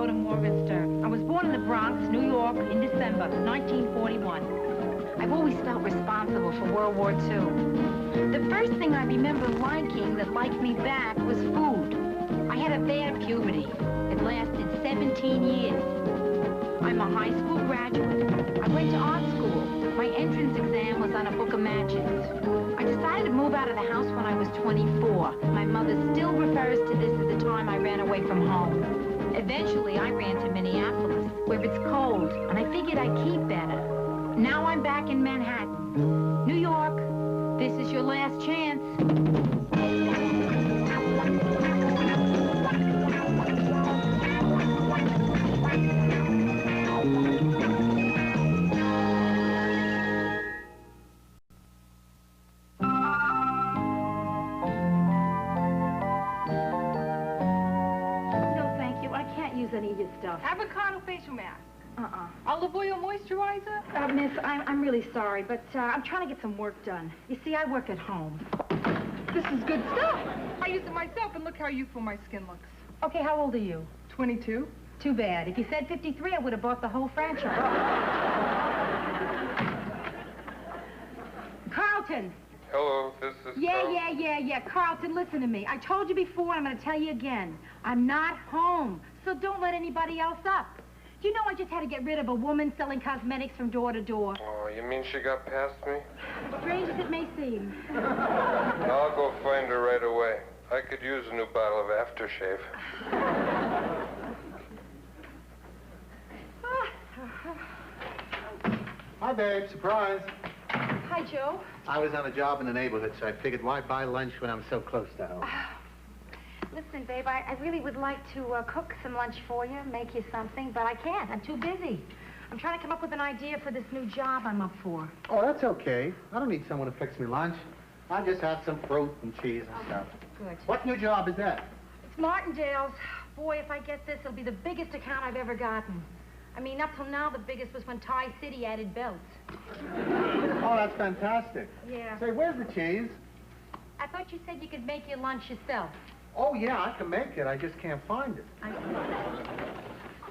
Rhoda Morgenstern. I was born in the Bronx, New York, in December 1941. I've always felt responsible for World War II. The first thing I remember liking that liked me back was food. I had a bad puberty. It lasted 17 years. I'm a high school graduate. I went to art school. My entrance exam was on a book of matches. I decided to move out of the house when I was 24. My mother still refers to this as the time I ran away from home. Eventually, I ran to Minneapolis, where it's cold, and I figured I'd keep better. Now I'm back in Manhattan. New York, this is your last chance. Any of your stuff. Avocado facial mask. Olive oil moisturizer? Miss, I'm really sorry, but I'm trying to get some work done. You see, I work at home. This is good stuff. I use it myself, and look how youthful my skin looks. Okay, how old are you? 22. Too bad. If you said 53, I would have bought the whole franchise. Carlton! Hello, this is Yeah. Carlton, listen to me. I told you before, and I'm going to tell you again. I'm not home, so don't let anybody else up. You know I just had to get rid of a woman selling cosmetics from door to door. Oh, you mean she got past me? Strange as it may seem. I'll go find her right away. I could use a new bottle of aftershave. Hi, babe. Surprise. Hi, Joe. I was on a job in the neighborhood, so I figured why buy lunch when I'm so close to home. Listen, babe, I really would like to cook some lunch for you, make you something, but I can't. I'm too busy. I'm trying to come up with an idea for this new job I'm up for. Oh, that's okay. I don't need someone to fix me lunch. I'll just have some fruit and cheese and stuff. Good. What new job is that? It's Martindale's. Boy, if I get this, it'll be the biggest account I've ever gotten. I mean, up till now, the biggest was when Tie City added belts. Oh, that's fantastic. Yeah. Say, where's the cheese? I thought you said you could make your lunch yourself. Oh, yeah, I can make it. I just can't find it.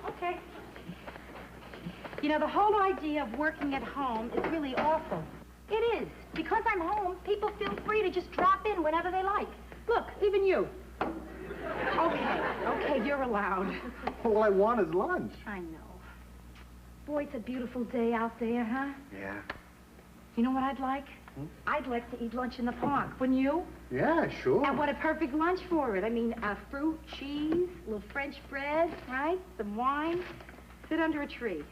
Okay. You know, the whole idea of working at home is really awful. It is. Because I'm home, people feel free to just drop in whenever they like. Look, even you. Okay, you're allowed. All I want is lunch. I know. Boy, it's a beautiful day out there, huh? Yeah. You know what I'd like? I'd like to eat lunch in the park, wouldn't you? Yeah, sure. And what a perfect lunch for it. I mean, fruit, cheese, a little French bread, right? Some wine. Sit under a tree.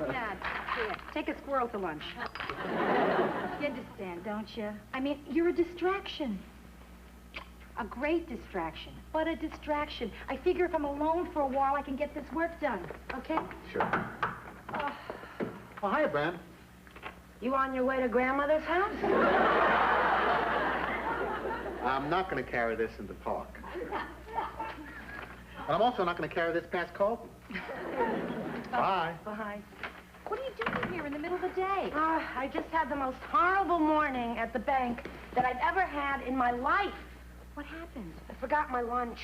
Dad, here, take a squirrel to lunch. You understand, don't you? I mean, you're a distraction. A great distraction, but a distraction. I figure if I'm alone for a while, I can get this work done, okay? Sure. Oh, hiya, Brenda. You on your way to Grandmother's house? I'm not going to carry this in the park. But I'm also not going to carry this past Colton. Bye. Bye. What are you doing here in the middle of the day? I just had the most horrible morning at the bank that I've ever had in my life. What happened? I forgot my lunch.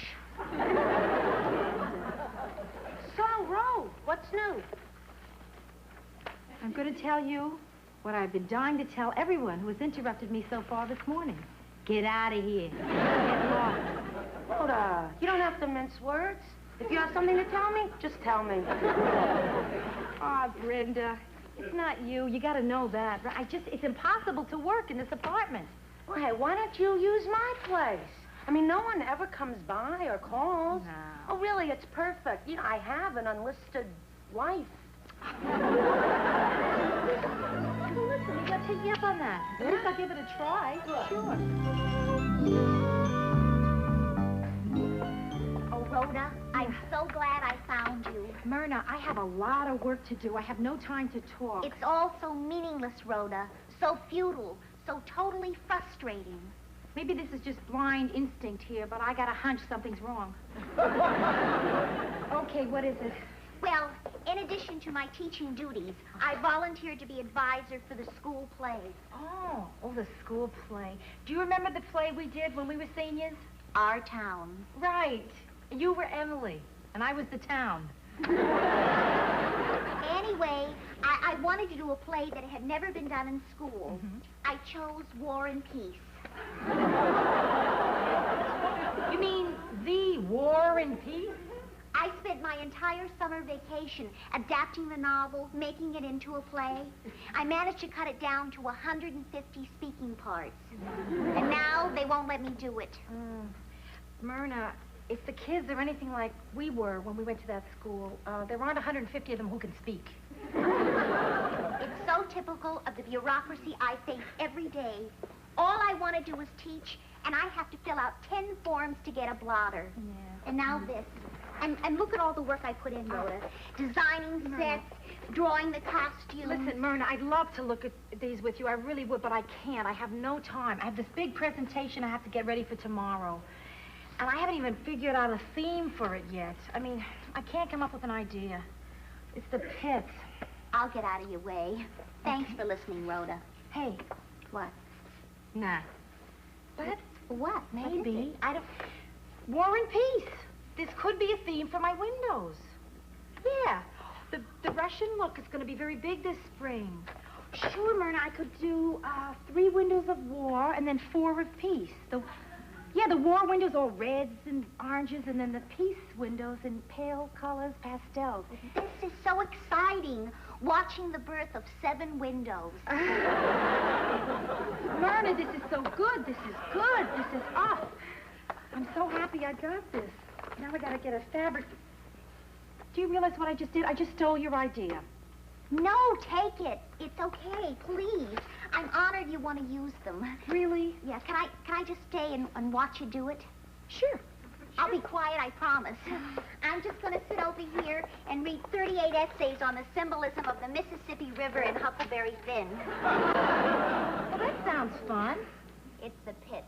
So, Ro, what's new? I'm going to tell you what I've been dying to tell everyone who has interrupted me so far this morning. Get out of here. Get lost. Rhoda, you don't have to mince words. If you have something to tell me, just tell me. Brenda, it's not you. You got to know that. It's impossible to work in this apartment. Well, hey, why don't you use my place? I mean, no one ever comes by or calls. No. Oh, really, it's perfect. You know, I have an unlisted life. Listen, we got to take you up on that. At least I'll give it a try. Sure. Oh, Rhoda, I'm so glad I found you. Myrna, I have a lot of work to do. I have no time to talk. It's all so meaningless, Rhoda. So futile. So totally frustrating. Maybe this is just blind instinct here, but I got a hunch something's wrong. Okay, what is it? Well, in addition to my teaching duties, I volunteered to be advisor for the school play. Oh, the school play. Do you remember the play we did when we were seniors? our town. Right. You were Emily, and I was the town. Anyway, I wanted to do a play that had never been done in school. I chose War and Peace. You mean the War and Peace? I spent my entire summer vacation adapting the novel, making it into a play. I managed to cut it down to 150 speaking parts. And now they won't let me do it. Myrna, if the kids are anything like we were when we went to that school, there aren't 150 of them who can speak. It's so typical of the bureaucracy I face every day. All I want to do is teach, and I have to fill out 10 forms to get a blotter. Yeah. And now this. And look at all the work I put in, Rhoda. Designing sets, drawing the costumes. Listen, Myrna, I'd love to look at these with you. I really would, but I can't. I have no time. I have this big presentation I have to get ready for tomorrow. And I haven't even figured out a theme for it yet. I mean, I can't come up with an idea. It's the pits. I'll get out of your way. Thanks for listening, Rhoda. Hey. What? Nah. But What? maybe. I don't... War and Peace. This could be a theme for my windows. Yeah. The Russian look is going to be very big this spring. Sure, Myrna, I could do 3 windows of war and then 4 of peace. The war windows all reds and oranges, and then the peace windows in pale colors, pastels. This is so exciting, watching the birth of 7 windows. Myrna, this is so good. This is good. This is up. I'm so happy I got this. Now I gotta get a fabric. Do you realize what I just did? I just stole your idea. No, take it. It's okay, please. I'm honored you want to use them. Really? Yeah, can I just stay and watch you do it? Sure. I'll be quiet, I promise. I'm just going to sit over here and read 38 essays on the symbolism of the Mississippi River and Huckleberry Finn. Well, that sounds fun. It's the pits.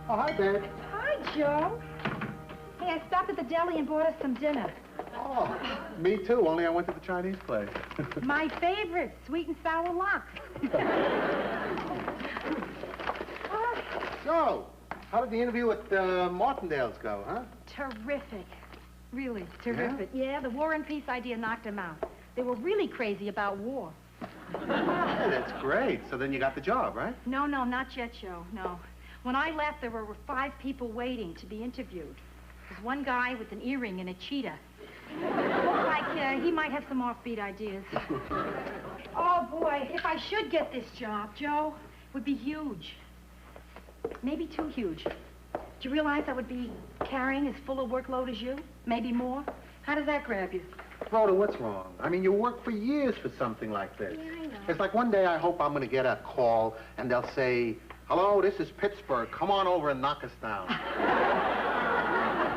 Oh, hi, babe. Hi, Joe. Hey, I stopped at the deli and bought us some dinner. Oh, me too, only I went to the Chinese place. My favorite, sweet and sour lox. So, how did the interview at Martindale's go, huh? Terrific. Really, terrific. Yeah, the War and Peace idea knocked them out. They were really crazy about war. Hey, that's great. So then you got the job, right? No, not yet, Joe, no. When I left, there were 5 people waiting to be interviewed. There's one guy with an earring and a cheetah. Looks like he might have some offbeat ideas. Oh, boy, if I should get this job, Joe, it would be huge. Maybe too huge. Do you realize I would be carrying as full a workload as you? Maybe more? How does that grab you? Rhoda, what's wrong? I mean, you work for years for something like this. Yeah, I know. It's like one day I hope I'm going to get a call and they'll say, "Hello, this is Pittsburgh. Come on over and knock us down."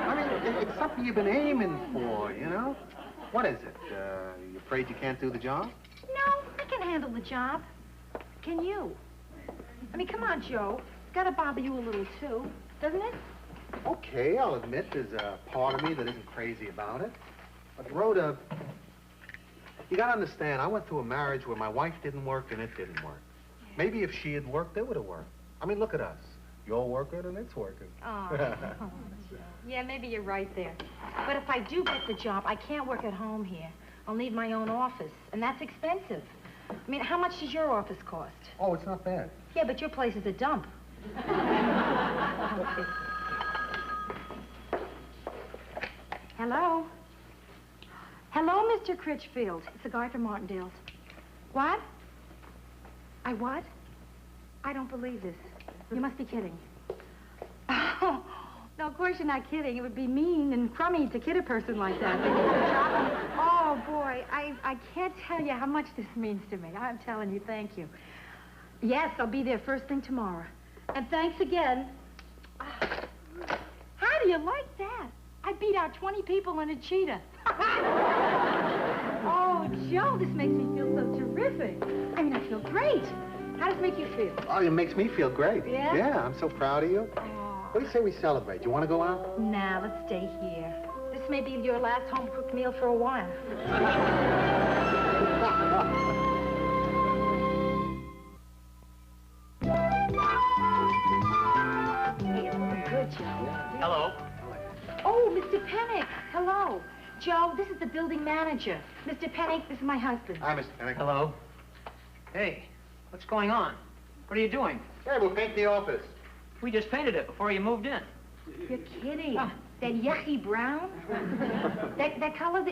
I mean, it's something you've been aiming for, you know? What is it? You afraid you can't do the job? No, I can handle the job. Can you? I mean, come on, Joe. It's got to bother you a little, too, doesn't it? Okay, I'll admit there's a part of me that isn't crazy about it. But, Rhoda, you got to understand, I went through a marriage where my wife didn't work and it didn't work. Maybe if she had worked, it would have worked. I mean, look at us. You're working and it's working. Oh, yeah, maybe you're right there. But if I do get the job, I can't work at home here. I'll need my own office, and that's expensive. I mean, how much does your office cost? Oh, it's not bad. Yeah, but your place is a dump. Hello? Hello, Mr. Critchfield. It's the guy from Martindale's. What? I what? I don't believe this. You must be kidding. Oh, no, of course you're not kidding. It would be mean and crummy to kid a person like that. Oh, boy, I can't tell you how much this means to me. I'm telling you, thank you. Yes, I'll be there first thing tomorrow. And thanks again. How do you like that? I beat out 20 people in a cheetah. Oh, Joe, this makes me feel so terrific. I mean, I feel great. How does it make you feel? Oh, it makes me feel great. Yeah? Yeah, I'm so proud of you. Oh. What do you say we celebrate? You want to go out? Nah, let's stay here. This may be your last home-cooked meal for a while. Hey, it's looking good, Joe. Hello. Oh, Mr. Pennick. Hello. Joe, this is the building manager. Mr. Pennick, this is my husband. Hi, Mr. Pennick. Hello. Hey, what's going on? What are you doing? Hey, we'll paint the office. We just painted it before you moved in. You're kidding. That yucky brown? that color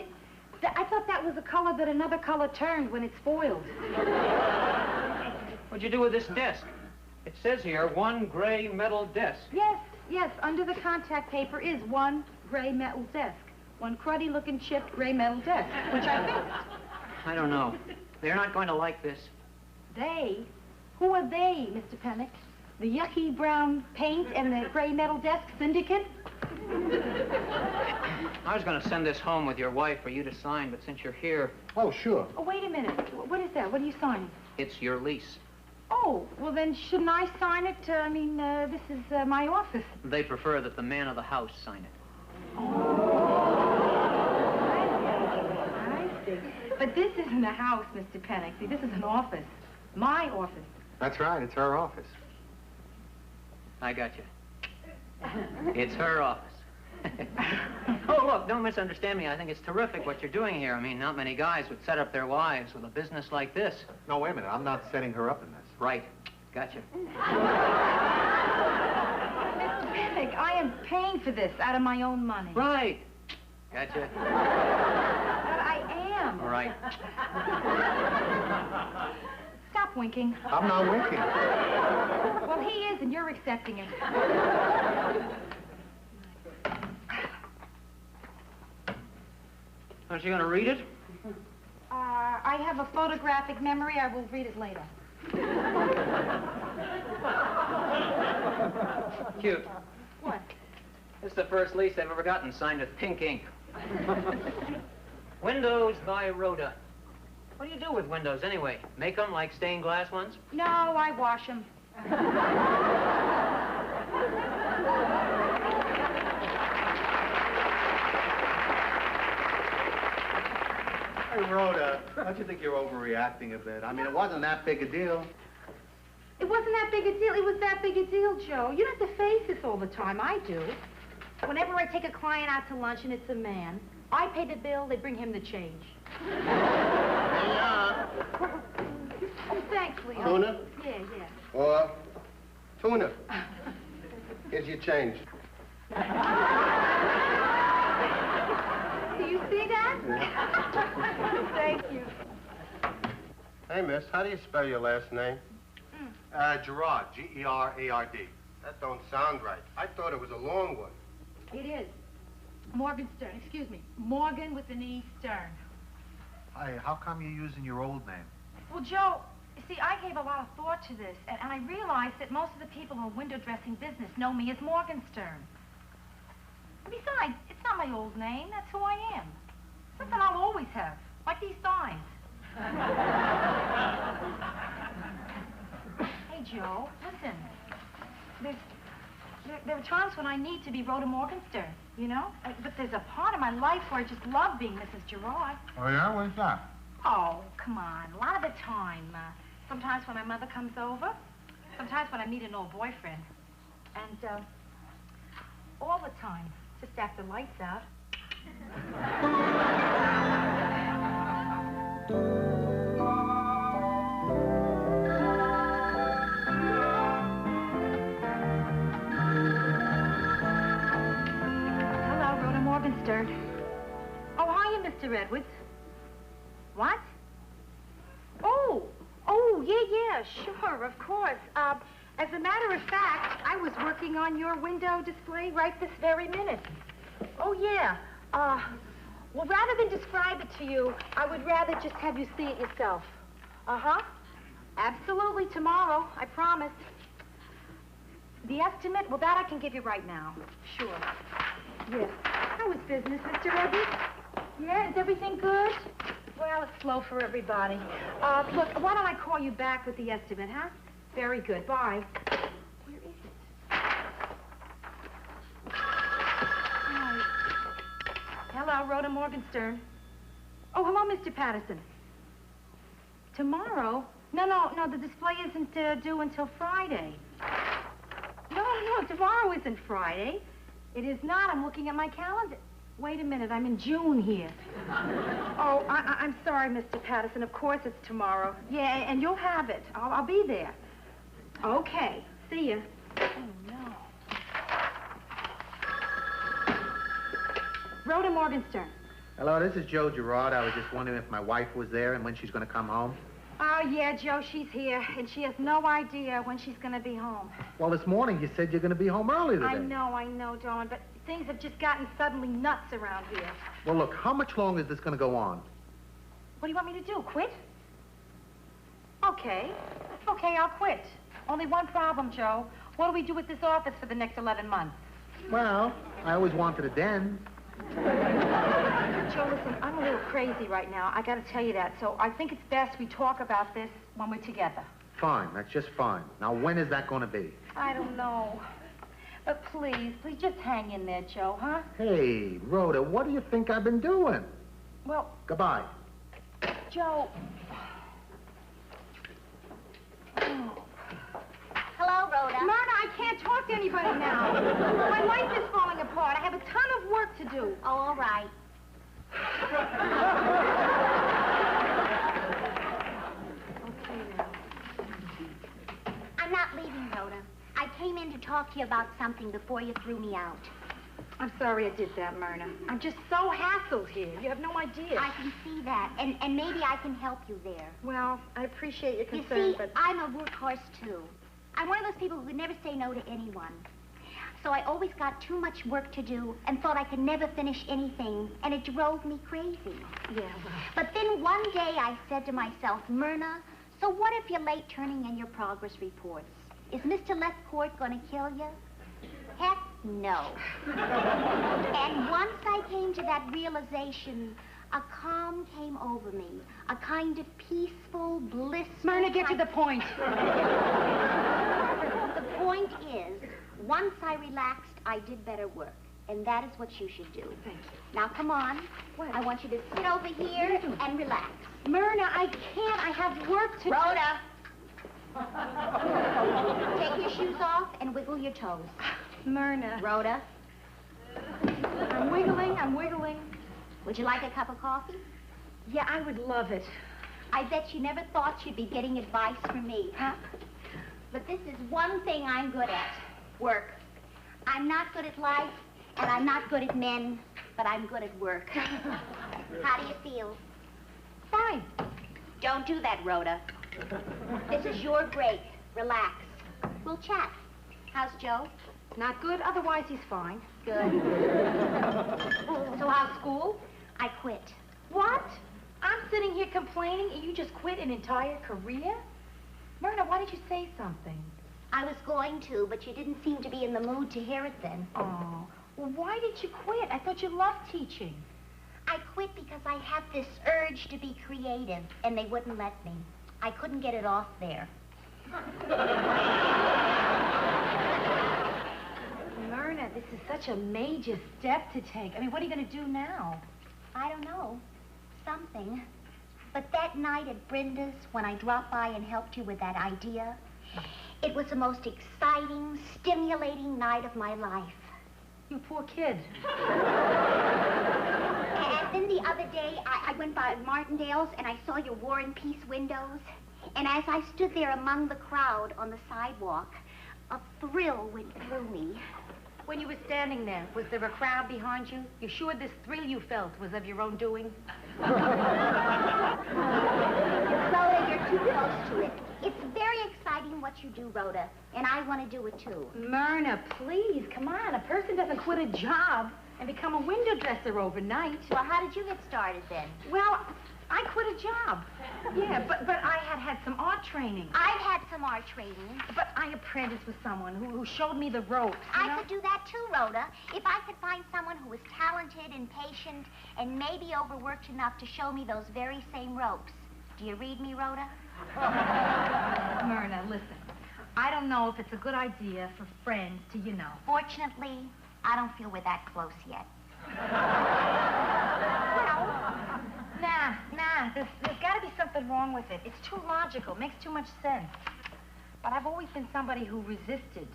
I thought that was a color that another color turned when it spoiled. What'd you do with this desk? It says here, one gray metal desk. Yes, under the contact paper is one gray metal desk. One cruddy-looking chipped gray metal desk, which I fixed. I don't know. They're not going to like this. They? Who are they, Mr. Pennick? The yucky brown paint and the gray metal desk syndicate? I was going to send this home with your wife for you to sign, but since you're here... Oh, sure. Oh, wait a minute. What is that? What are you signing? It's your lease. Oh, well then shouldn't I sign it? This is my office. They prefer that the man of the house sign it. I see. But this isn't a house, Mr. Pennick. See, this is an office. My office. That's right, it's her office. I got you. It's her office. Oh, look, don't misunderstand me. I think it's terrific what you're doing here. I mean, not many guys would set up their wives with a business like this. No, wait a minute. I'm not setting her up in this. Right. Gotcha. Mr. Pennick, I am paying for this out of my own money. Right. Gotcha. But I am. All right. Stop winking. I'm not winking. Well, he is, and you're accepting it. Aren't you going to read it? I have a photographic memory. I will read it later. Cute. What? It's the first lease I've ever gotten signed with pink ink. Windows by Rhoda. What do you do with windows, anyway? Make them like stained glass ones? No, I wash them. Hey, Rhoda, don't you think you're overreacting a bit? I mean, it wasn't that big a deal. It wasn't that big a deal. It was that big a deal, Joe. You don't have to face this all the time. I do. Whenever I take a client out to lunch and it's a man, I pay the bill, they bring him the change. Oh, thanks, Leo. Tuna? Yeah. Or tuna. Here's your change. Do you see that? Thank you. Hey, miss, how do you spell your last name? Gerard, G-E-R-A-R-D. That don't sound right. I thought it was a long one. It is. Morgenstern, excuse me. Morgan with an E, Stern. Hey, how come you're using your old name? Well, Joe, you see, I gave a lot of thought to this, and I realized that most of the people in the window dressing business know me as Morgenstern. Besides, it's not my old name. That's who I am. Something I'll always have, like these signs. Hey, Joe, listen. There are times when I need to be Rhoda Morgenstern, you know? But there's a part of my life where I just love being Mrs. Gerard. Oh, yeah? When's that? Oh, come on. A lot of the time. Sometimes when my mother comes over. Sometimes when I meet an old boyfriend. And, all the time. Just after lights out. Hello, Rhoda Morgenstern. Oh, hiya, Mr. Edwards. What? Oh, yeah, sure, of course. As a matter of fact, I was working on your window display right this very minute. Oh, yeah. Well, rather than describe it to you, I would rather just have you see it yourself. Uh-huh. Absolutely, tomorrow, I promise. The estimate, well, that I can give you right now. Sure. Yes. How is business, Mr. Edwards? Yeah, is everything good? Well, it's slow for everybody. Look, why don't I call you back with the estimate, huh? Very good. Bye. Where is it? Hello, Rhoda Morgenstern. Oh, hello, Mr. Patterson. Tomorrow? No, the display isn't due until Friday. No, tomorrow isn't Friday. It is not. I'm looking at my calendar. Wait a minute, I'm in June here. Oh, I'm sorry, Mr. Patterson. Of course it's tomorrow. Yeah, and you'll have it. I'll be there. Okay, see ya. Oh, no. Rhoda Morgenstern. Hello, this is Joe Gerard. I was just wondering if my wife was there and when she's going to come home. Oh, yeah, Joe, she's here, and she has no idea when she's going to be home. Well, this morning you said you're going to be home early today. I know, Dawn, but things have just gotten suddenly nuts around here. Well, look, how much longer is this going to go on? What do you want me to do, quit? Okay, I'll quit. Only one problem, Joe. What do we do with this office for the next 11 months? Well, I always wanted a den. Joe, listen, I'm a little crazy right now. I gotta tell you that. So I think it's best we talk about this when we're together. Fine, that's just fine. Now, when is that going to be? I don't know. But please just hang in there, Joe, huh? Hey, Rhoda, what do you think I've been doing? Well... Goodbye. Joe... Hello, Rhoda. Myrna, I can't talk to anybody now. My life is falling apart. I have a ton of work to do. Oh, all right. Okay, now. I'm not leaving, Rhoda. I came in to talk to you about something before you threw me out. I'm sorry I did that, Myrna. I'm just so hassled here. You have no idea. I can see that, and maybe I can help you there. Well, I appreciate your You concern, see, but... I'm a workhorse, too. I'm one of those people who could never say no to anyone. So I always got too much work to do and thought I could never finish anything, and it drove me crazy. Yeah, well... But then one day I said to myself, Myrna, so what if you're late turning in your progress reports? Is Mr. Lethcourt going to kill you? Heck, no. And once I came to that realization, a calm came over me, a kind of peaceful, blissful... Myrna, get to the point. The point is, once I relaxed, I did better work. And that is what you should do. Thank you. Now, come on. What? I want you to sit over here and relax. Myrna, I can't. I have work to do. Rhoda! Take your shoes off and wiggle your toes. Myrna. Rhoda, I'm wiggling. would you like a cup of coffee? Yeah, I would love it. I bet you never thought you'd be getting advice from me, huh? But this is one thing I'm good at. Work. I'm not good at life, and I'm not good at men, but I'm good at work. How do you feel? Fine. Don't do that, Rhoda. This is your break. Relax. We'll chat. How's Joe? Not good, otherwise he's fine. Good. So how's school? I quit. What? I'm sitting here complaining and you just quit an entire career? Myrna, why did you say something? I was going to, but you didn't seem to be in the mood to hear it then. Oh, well, why did you quit? I thought you loved teaching. I quit because I had this urge to be creative, and they wouldn't let me. I couldn't get it off there. Myrna, this is such a major step to take. I mean, what are you going to do now? I don't know. Something. But that night at Brenda's, when I dropped by and helped you with that idea, it was the most exciting, stimulating night of my life. You poor kid. And then the other day, I went by Martindale's and I saw your War and Peace windows. And as I stood there among the crowd on the sidewalk, a thrill went through me. When you were standing there, was there a crowd behind you? You sure this thrill you felt was of your own doing? Rhoda, you're too close to it. It's very exciting what you do, Rhoda, and I want to do it too. Myrna, please, come on. A person doesn't quit a job and become a window dresser overnight. Well, how did you get started then? Well, I quit a job. Yeah, but I had some art training. I've had some art training. But I apprenticed with someone who showed me the ropes. I could do that too, Rhoda, if I could find someone who was talented and patient and maybe overworked enough to show me those very same ropes. Do you read me, Rhoda? Myrna, listen. I don't know if it's a good idea for friends to, Fortunately, I don't feel we're that close yet. Nah. There's got to be some something wrong with it. It's too logical. Makes too much sense. But I've always been somebody who resisted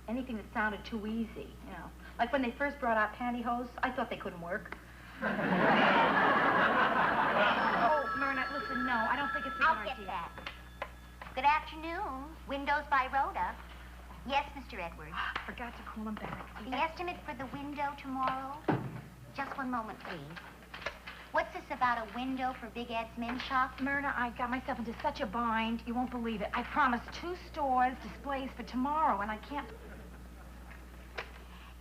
anything that sounded too easy, you know. Like when they first brought out pantyhose, I thought they couldn't work. Oh, Myrna, listen, no, I don't think it's a good idea. I'll get that. Good afternoon. Windows by Rhoda. Yes, Mr. Edwards. Forgot to call him back. The estimate for the window tomorrow? Just one moment, please. What's this about a window for Big Ed's Minn shop? Myrna, I got myself into such a bind, you won't believe it. I promised 2 stores displays for tomorrow, and I can't...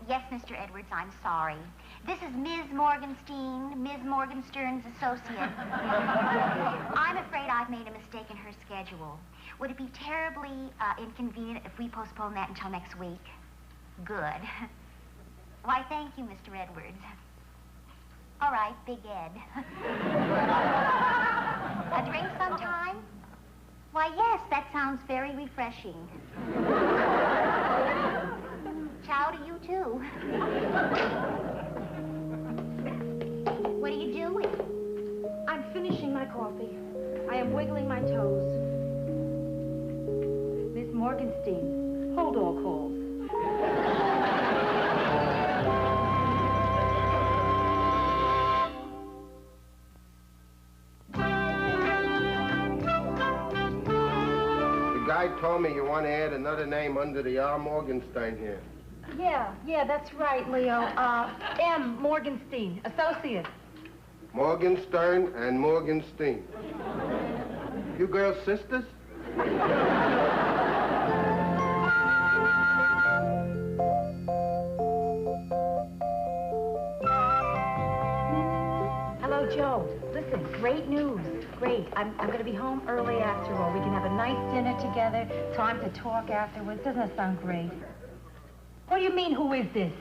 Yes, Mr. Edwards, I'm sorry. This is Ms. Morgenstern, Ms. Morgenstern's associate. I'm afraid I've made a mistake in her schedule. Would it be terribly inconvenient if we postpone that until next week? Good. Why, thank you, Mr. Edwards. All right, Big Ed. A drink sometime? Why, yes, that sounds very refreshing. Ciao to you, too. What are you doing? I'm finishing my coffee. I am wiggling my toes. Miss Morgenstern, hold all calls. The guy told me you want to add another name under the R. Morgenstern here. Yeah, that's right, Leo. M. Morgenstern, associate. Morgenstern and Morgenstern. You girls sisters? Hello, Joe. Listen, great news. Great. I'm going to be home early after all. We can have a nice dinner together, time to talk afterwards. Doesn't that sound great? What do you mean, who is this?